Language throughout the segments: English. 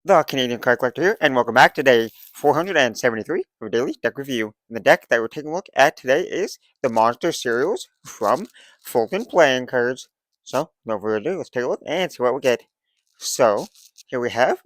The Canadian Card Collector here, and welcome back to day 473 of Daily Deck Review. And the deck that we're taking a look at today is the Monster Cereals from Fulton Playing Cards. So, no further ado, let's take a look and see what we get. So, here we have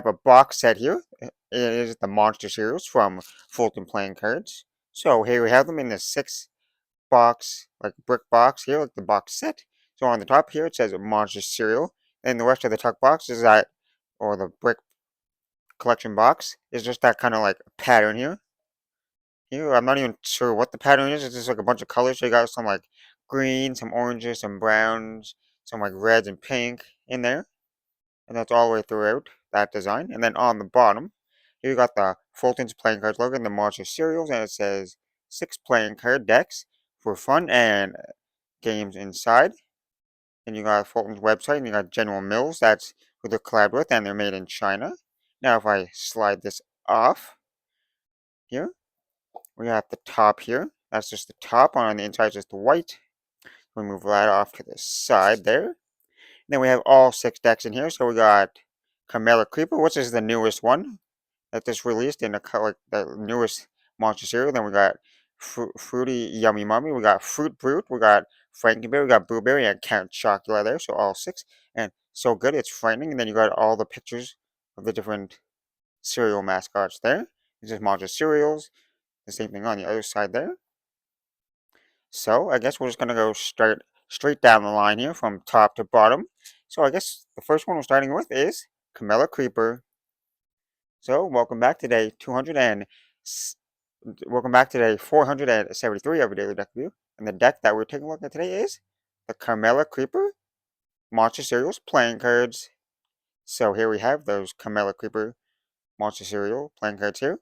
a box set here. It is the Monster Cereals from Fulton Playing Cards. So, here we have them in the 6-box, like brick box here, like the box set. So, on the top here, it says Monster Cereal, and the rest of the tuck box is that, or the brick collection box is just that kind of like pattern here. Here, I'm not even sure what the pattern is. It's just like a bunch of colors. So you got some like green, some oranges, some browns, some like reds and pink in there. And that's all the way throughout that design. And then on the bottom, here you got the Fulton's playing cards logo and the Monster Cereals. And it says 6 playing card decks for fun and games inside. And you got Fulton's website and you got General Mills. That's who they're collabed with and they're made in China. Now if I slide this off, here. We got the top here. That's just the top. On the inside, just the white. We move that off to the side there. And then we have all 6 decks in here. So we got Carmella Creeper, which is the newest one that just released in like the newest monster cereal. Then we got Fruity Yummy Mummy. We got Fruit Brute. We got Frankenberry. We got Blueberry and Count Chocula there. So all 6. And so good, it's frightening. And then you got all the pictures of the different cereal mascots there. It's just monster cereals. The same thing on the other side there. So I guess we're just gonna go straight down the line here from top to bottom. So I guess the first one we're starting with is Carmella Creeper. So welcome back to day 200 and welcome back to day 473 of a daily deck review. And the deck that we're taking a look at today is the Carmella Creeper Monster Cereals playing cards. So here we have those Carmella Creeper Monster Cereal playing cards here.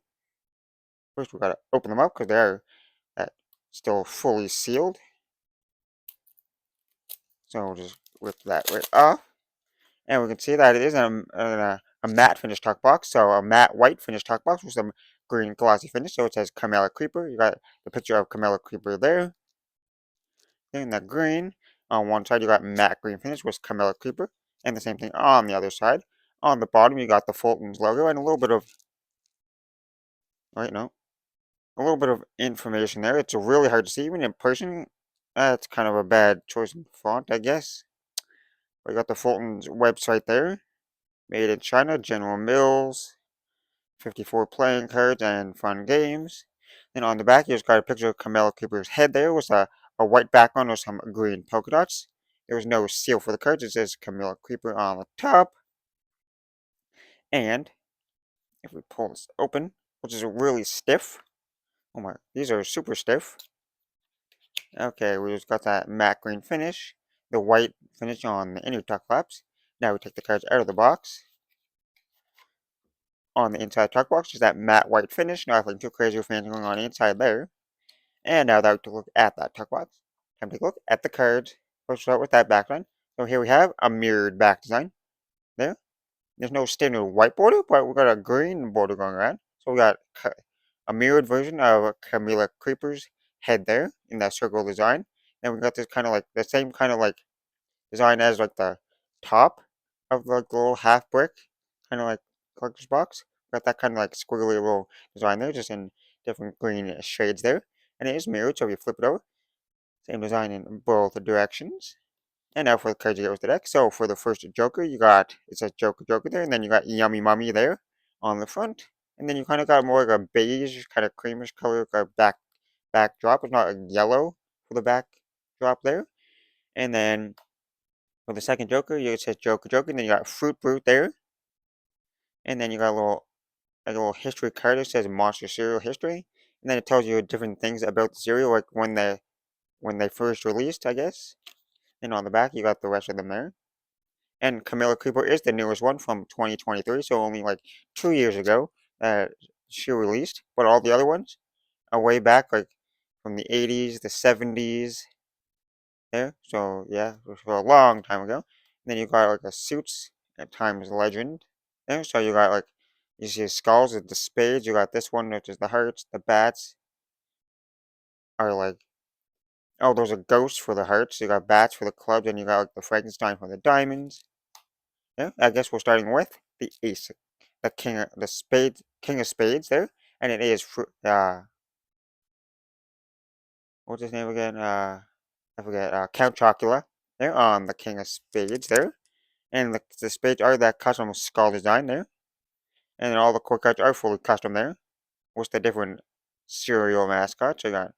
First we gotta open them up because they're still fully sealed. So we'll just rip that right off. And we can see that it is a matte finish tuck box. So a matte white finish tuck box with some green glossy finish. So it says Carmella Creeper. You got the picture of Carmella Creeper there. Then the green. On one side you got matte green finish with Carmella Creeper. And the same thing on the other side. On the bottom you got the Fulton's logo and a little bit of, wait, no, a little bit of information there. It's really hard to see even in person. That's kind of a bad choice in font, I guess. We got the Fulton's website there. Made in China, General Mills, 54 playing cards and fun games. Then on the back, you just got a picture of Carmella Creeper's head there with a white background with some green polka dots. There was no seal for the cards. It says Carmella Creeper on the top. And if we pull this open, which is really stiff. Oh my, these are super stiff. Okay, we just got that matte green finish. The white finish on the inner tuck flaps. Now we take the cards out of the box. On the inside tuck box is that matte white finish. Nothing too crazy or fancy going on inside there. And now that we took a look at that tuck box, time to take a look at the cards. Let's start with that backline. So here we have a mirrored back design. There. There's no standard white border, but we got a green border going around. So we got a mirrored version of Camilla Creeper's head there in that circle design. And we got this kind of like the same kind of like design as like the top of like the little half brick, kind of like collector's box. Got that kind of like squiggly little design there, just in different green shades there. And it is mirrored, so if you flip it over, same design in both directions. And now for the cards you get with the deck. So for the first Joker, you got, it says Joker Joker there, and then you got Yummy Mummy there on the front. And then you kind of got more like a beige, kind of creamish color, like a backdrop. It's not a yellow for the backdrop there. And then for the second Joker, it says Joker Joker, and then you got Fruit Brute there. And then you got a little history card that says Monster Cereal History. And then it tells you different things about the cereal, like when they first released, I guess. And on the back, you got the rest of them there. And Camilla Creeper is the newest one from 2023, so only like 2 years ago that she released. But all the other ones are way back, like from the 80s, the 70s, there. So yeah, for a long time ago. And then you got like a Suits at Times Legend there. So you got like, you see skulls with the spades. You got this one, which is the hearts. The bats are like, oh, those are ghosts for the hearts. You got bats for the clubs, and you got like the Frankenstein for the diamonds. Yeah, I guess we're starting with the ace the king of spades there, and it is what's his name again? I forget. Count Chocula there on the king of spades there, and the spades are that custom skull design there, and then all the core cards are fully custom there, with the different cereal mascots. So you got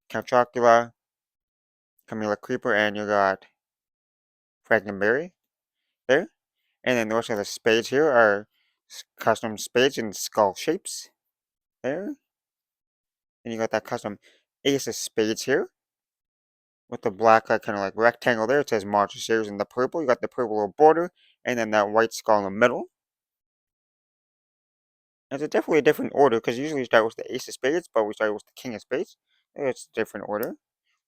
Count Chocula, Carmella Creeper, and you got Frankenberry there. And then the rest of the spades here are custom spades in skull shapes there. And you got that custom ace of spades here with the black kind of like rectangle there. It says Monster Series in the purple. You got the purple little border and then that white skull in the middle. And it's definitely a different order because usually we start with the ace of spades, but we start with the king of spades. It's a different order.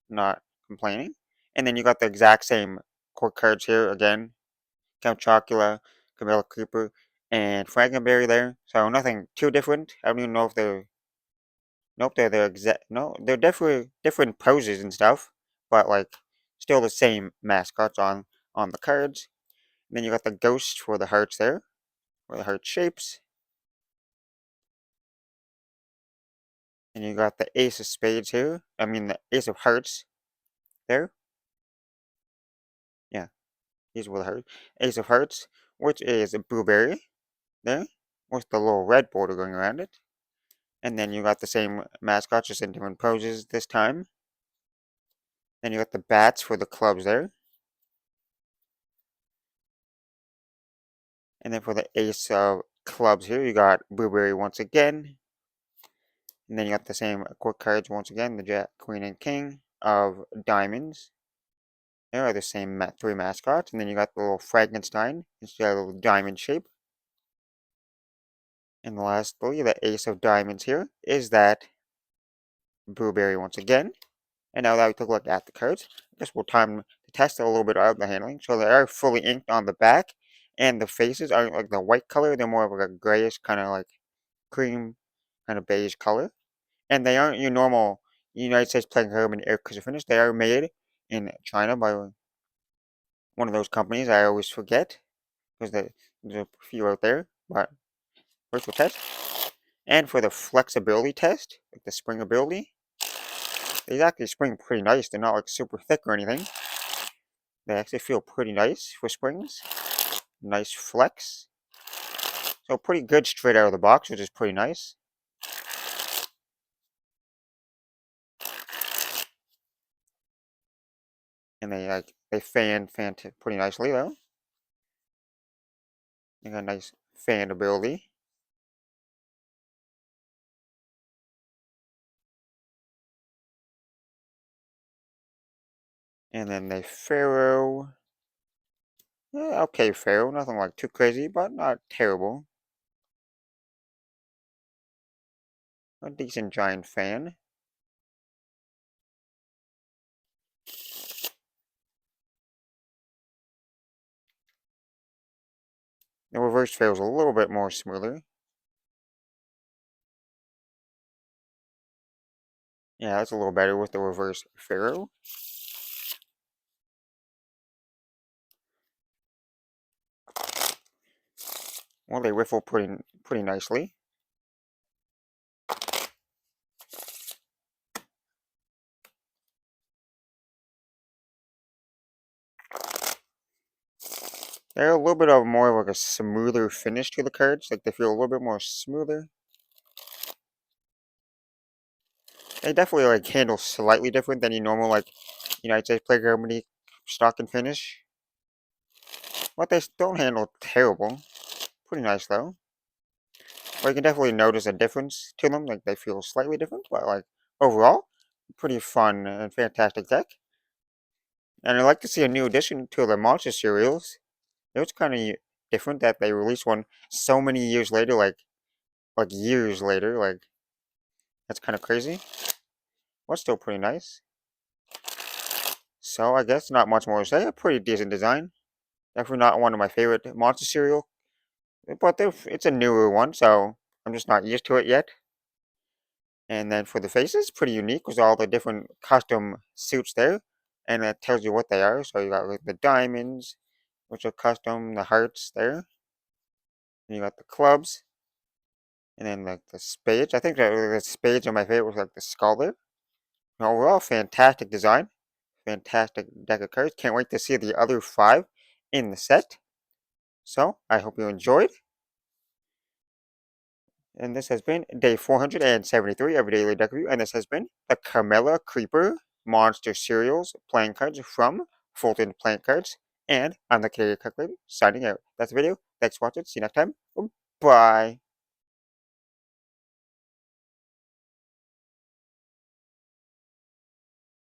Not complaining. And then you got the exact same core cards here again. Count Chocula, Camilla Creeper, and Frankenberry there. So nothing too different. I don't even know if they're. Nope, they're the exact. No, they're definitely different poses and stuff, but like still the same mascots on the cards. And then you got the ghost for the hearts there, or the heart shapes. And you got the ace of spades here. I mean the ace of hearts there. Yeah, these were the hearts. Ace of hearts, which is a blueberry there, with the little red border going around it. And then you got the same mascot, just in different poses this time. Then you got the bats for the clubs there. And then for the ace of clubs here, you got blueberry once again. And then you got the same quick cards once again, the jack, queen, and king of diamonds. There are the same three mascots. And then you got the little Frankenstein, instead of a little diamond shape. And lastly, the ace of diamonds here is that blueberry once again. And now that we took a look at the cards, I guess we'll time to test a little bit of the handling. So they are fully inked on the back, and the faces aren't like the white color. They're more of like a grayish, kind of like cream, kind of beige color. And they aren't your normal United States playing carbon air crystal finish. They are made in China by one of those companies I always forget, because there's a few out there. But first we'll test. And for the flexibility test, like the springability, they actually spring pretty nice. They're not like super thick or anything. They actually feel pretty nice for springs. Nice flex. So pretty good straight out of the box, which is pretty nice. And they fan pretty nicely though. They got a nice fan ability. And then they Pharaoh. Yeah, okay, Pharaoh. Nothing like too crazy, but not terrible. A decent giant fan. The reverse Pharaoh's a little bit more smoother. Yeah, that's a little better with the reverse Pharaoh. Well, they riffle pretty nicely. They're a little bit of more of like a smoother finish to the cards. Like they feel a little bit more smoother. They definitely like handle slightly different than your normal like United States Play Company stock and finish. But they don't handle terrible. Pretty nice though. But you can definitely notice a difference to them. Like they feel slightly different, but like overall, pretty fun and fantastic deck. And I'd like to see a new addition to the monster cereals. It was kind of different that they released one so many years later, like years later. Like that's kind of crazy. But still pretty nice. So I guess not much more to say. A pretty decent design. Definitely not one of my favorite monster cereal, but it's a newer one, so I'm just not used to it yet. And then for the faces, pretty unique with all the different custom suits there, and it tells you what they are. So you got like the diamonds, which are custom, the hearts there, And you got the clubs, and then like the spades. I think that the spades are my favorite with like the skull there. Overall, fantastic design. Fantastic deck of cards. Can't wait to see the other 5 in the set. So, I hope you enjoyed. And this has been day 473 of Daily Deck Review. And this has been the Carmella Creeper Monster Cereals playing cards from Fulton Playing Cards. And I'm the Canadian Calculator signing out. That's the video. Thanks for watching. See you next time. Bye.